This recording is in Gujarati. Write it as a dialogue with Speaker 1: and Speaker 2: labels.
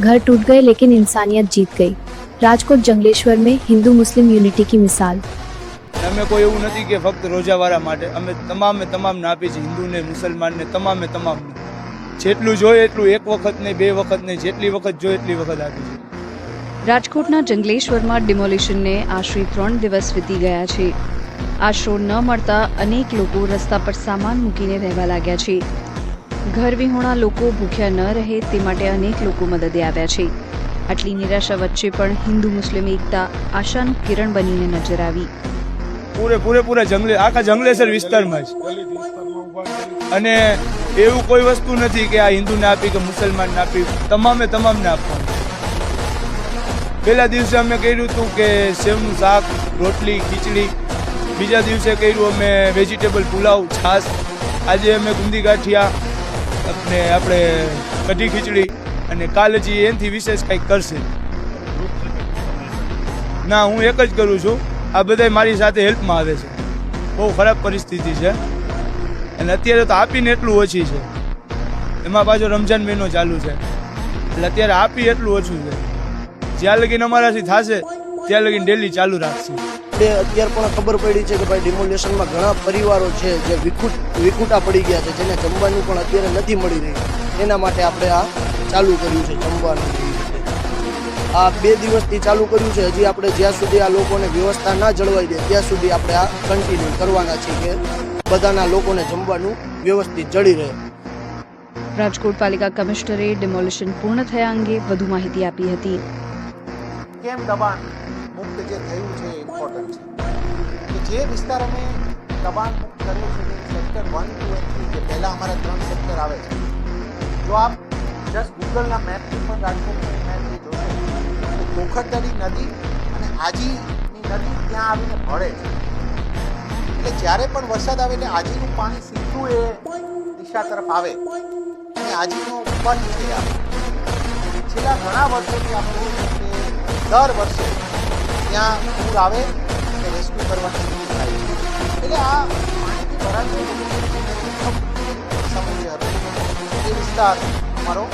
Speaker 1: घर टूट गए लेकिन इंसानियत जीत गई। राजकोट जंगलेश्वर में हिंदू मुस्लिम यूनिटी की मिसाल।
Speaker 2: અમે કોઈ એવું નથી કે ફક્ત રોજાવાળા માટે, અમે તમામને આપી છે, હિન્દુને મુસલમાનને તમામને જેટલું જોઈએ એટલું, એક વખત નહીં, બે વખત નહીં, જેટલી વખત જોઈએ એટલી વખત આપી છે।
Speaker 3: રાજકોટના જંગલેશ્વરમાં ડિમોલિશનને આશરે 3 દિવસ વીતી ગયા છે। આશરો ન મળતા અનેક લોકો રસ્તા પર સામાન મૂકીને રહેવા લાગ્યા છે। ઘર વિહોણા લોકો ભૂખ્યા ન રહે તે માટે અનેક લોકો મદદે આવ્યા છે। આટલી નિરાશા વચ્ચે પણ હિન્દુ મુસ્લિમ એકતા આશાનું કિરણ બનીને નજર આવી।
Speaker 2: પૂરેપૂરા આખા જંગલેશ્વર વિસ્તારમાં જ, અને એવું કોઈ વસ્તુ નથી કે આ હિન્દુને આપી કે મુસલમાનને આપી, તમામને આપવાનું। પહેલા દિવસે અમે કર્યું હતું કે સેવનું શાક, રોટલી, ખીચડી, બીજા દિવસે કર્યું અમે વેજીટેબલ પુલાવ, છાશ, આજે અમે ગુંદી ગાંઠિયા અને આપણે કઢી ખીચડી, અને કાલે હજી એનાથી વિશેષ કંઈક કરશે। ના, હું એક જ કરું છું, આ બધાય મારી સાથે હેલ્પમાં આવે છે। બહુ ખરાબ પરિસ્થિતિ છે, અને અત્યારે તો આપીને એટલું ઓછી છે, એમાં પાછો રમજાન મહિનો ચાલુ છે, એટલે અત્યારે આપી એટલું ઓછું છે। જ્યાં લગીને અમારાથી થશે ત્યાં લગીને ડેલી ચાલુ રાખશે।
Speaker 4: અત્યારે પણ ખબર પડી છે કે ભાઈ ડિમોલિશનમાં ઘણા પરિવારો છે જે વિખૂટા પડી ગયા છે, જેને જમવાનું પણ અત્યારે નથી મળી રહ્યું। એના માટે આપણે આ ચાલુ કર્યું છે જમવાનું। આ 2 દિવસથી ચાલુ કર્યું છે। હજી આપણે જ્યાં સુધી આ લોકોને વ્યવસ્થા ના જળવાઈ દે ત્યાં સુધી આપણે આ કન્ટિન્યુ કરવાના છીએ કે બધાના લોકોને જમવાનું વ્યવસ્થિત જળી રહે।
Speaker 3: રાજકોટ પાલિકા કમિશનરે ડિમોલિશન પૂર્ણ થયા અંગે વધુ માહિતી આપી હતી।
Speaker 5: કેમ દબાણ મુક્ત જે થયું છે ઇમ્પોર્ટન્ટ છે કે જે વિસ્તાર અમે દબાણ મુક્ત કર્યો છે સેક્ટર 1, 2 અને 3 જે પહેલાં અમારા 3 સેક્ટર આવે છે, જો આપ જસ્ટ ગૂગલના મેપથી પણ રાજકોટની મેપથી જોશો તો પોખરદડી નદી અને આજીની નદી ત્યાં આવીને ભળે છે। એટલે જ્યારે પણ વરસાદ આવે એટલે આજીનું પાણી સીધું એ દિશા તરફ આવે અને આજીનો બંધ થઈ આવે। છેલ્લા ઘણા વર્ષોથી આપણે જોઈએ કે દર વર્ષે ત્યાં પૂર આવે અને રેસ્ક્યુ કરવાની સ્થિતિ થાય છે। એટલે આ પાણીથી ભરાતો સમય જે હતો એ વિસ્તાર અમારો